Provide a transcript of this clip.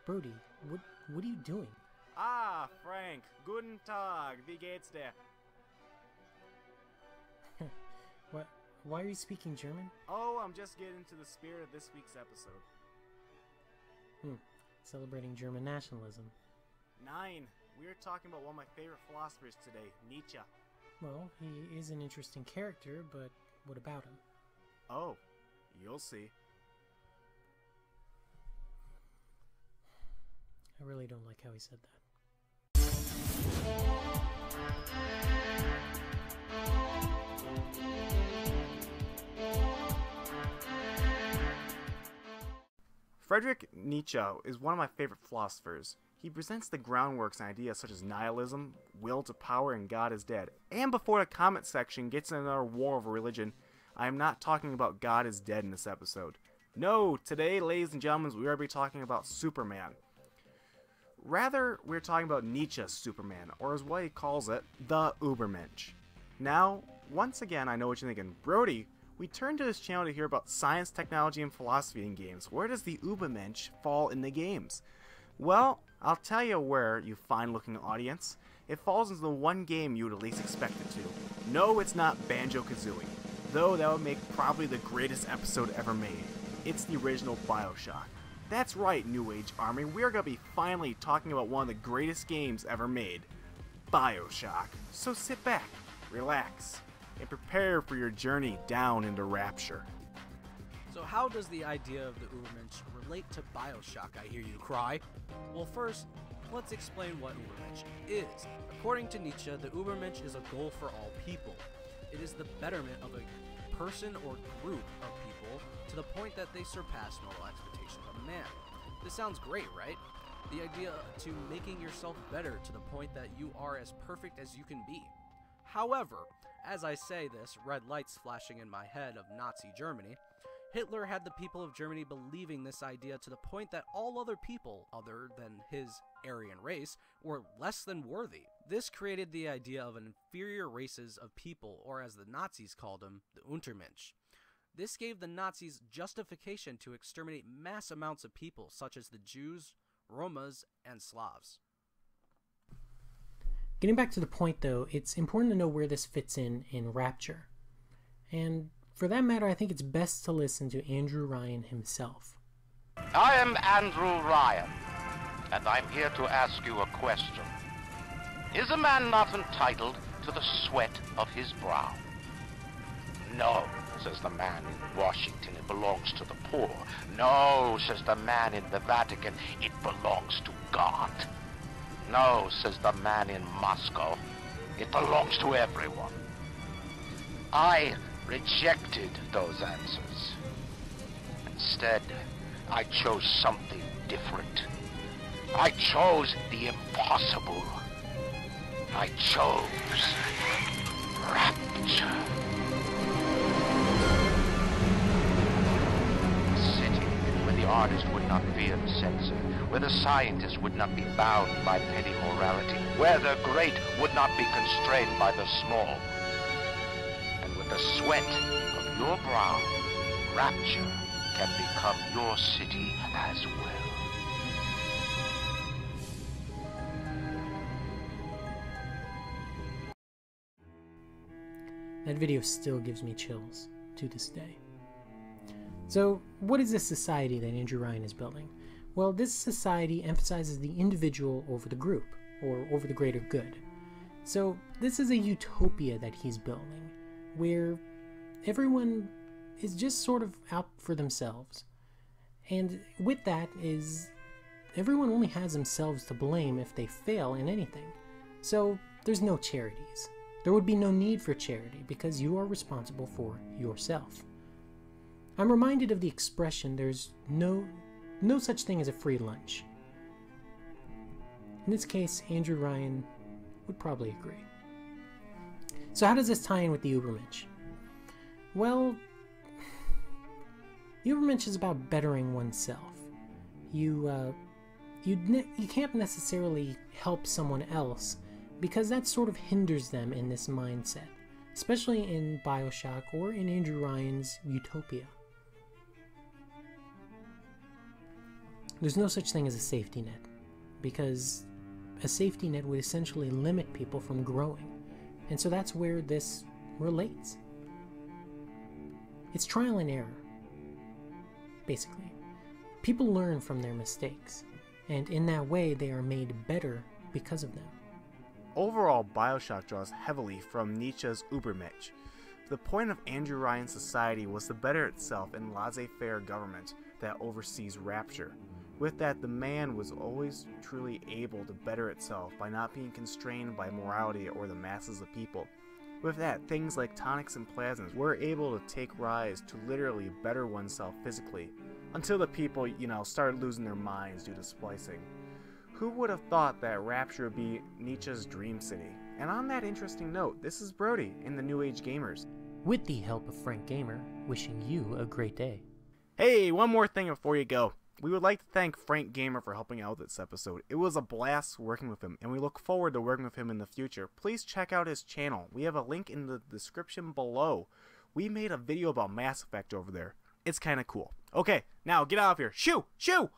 Brody, what are you doing? Ah, Frank, guten Tag, wie geht's dir? Why are you speaking German? Oh, I'm just getting into the spirit of this week's episode. Celebrating German nationalism. 9. We're talking about one of my favorite philosophers today, Nietzsche. Well, he is an interesting character, but what about him? Oh, you'll see. I really don't like how he said that. Friedrich Nietzsche is one of my favorite philosophers. He presents the groundworks and ideas such as nihilism, will to power, and God is dead. And before the comment section gets in another war over religion, I am not talking about God is dead in this episode. No, today, ladies and gentlemen, we are going to be talking about Superman. Rather, we're talking about Nietzsche's Superman, or as what he calls it, the Übermensch. Now, once again, I know what you're thinking. Brody, we turn to this channel to hear about science, technology, and philosophy in games. Where does the Übermensch fall in the games? Well, I'll tell you where, you fine-looking audience. It falls into the one game you would at least expect it to. No, it's not Banjo-Kazooie, though that would make probably the greatest episode ever made. It's the original Bioshock. That's right, New Age Army, we're going to be finally talking about one of the greatest games ever made, Bioshock. So sit back, relax, and prepare for your journey down into Rapture. So how does the idea of the Übermensch relate to Bioshock, I hear you cry? Well, first, let's explain what Übermensch is. According to Nietzsche, the Übermensch is a goal for all people. It is the betterment of a person or group of people to the point that they surpass normal expectations of man. This sounds great, right? The idea to making yourself better to the point that you are as perfect as you can be. However, as I say this, red lights flashing in my head of Nazi Germany, Hitler had the people of Germany believing this idea to the point that all other people, other than his Aryan race, were less than worthy. This created the idea of an inferior races of people, or as the Nazis called them, the Untermensch. This gave the Nazis justification to exterminate mass amounts of people, such as the Jews, Romas, and Slavs. Getting back to the point, though, it's important to know where this fits in Rapture. And for that matter, I think it's best to listen to Andrew Ryan himself. I am Andrew Ryan, and I'm here to ask you a question. Is a man not entitled to the sweat of his brow? No, says the man in Washington, it belongs to the poor. No, says the man in the Vatican, it belongs to God. No, says the man in Moscow, it belongs to everyone. I rejected those answers. Instead, I chose something different. I chose the impossible. I chose Rapture. A city where the artist would not fear the censor, where the scientist would not be bound by petty morality, where the great would not be constrained by the small. And with the sweat of your brow, Rapture can become your city as well. That video still gives me chills to this day. So, what is this society that Andrew Ryan is building? Well, this society emphasizes the individual over the group, or over the greater good. So, this is a utopia that he's building, where everyone is just sort of out for themselves. And with that is, everyone only has themselves to blame if they fail in anything. So, there's no charities. There would be no need for charity because you are responsible for yourself. I'm reminded of the expression, there's no such thing as a free lunch. In this case, Andrew Ryan would probably agree. So how does this tie in with the Übermensch? Well, the Übermensch is about bettering oneself. You can't necessarily help someone else because that sort of hinders them in this mindset, especially in Bioshock or in Andrew Ryan's Utopia. There's no such thing as a safety net, because a safety net would essentially limit people from growing. And so that's where this relates. It's trial and error, basically. People learn from their mistakes, and in that way they are made better because of them. Overall, Bioshock draws heavily from Nietzsche's Übermensch. The point of Andrew Ryan's society was to better itself in laissez-faire government that oversees Rapture. With that, the man was always truly able to better itself by not being constrained by morality or the masses of people. With that, things like tonics and plasmas were able to take rise to literally better oneself physically, until the people, started losing their minds due to splicing. Who would have thought that Rapture would be Nietzsche's dream city? And on that interesting note, this is Brody in the New Age Gamers. With the help of Frank Gamer, wishing you a great day. Hey, one more thing before you go. We would like to thank Frank Gamer for helping out with this episode. It was a blast working with him, and we look forward to working with him in the future. Please check out his channel. We have a link in the description below. We made a video about Mass Effect over there. It's kind of cool. Okay, now get out of here. Shoo! Shoo!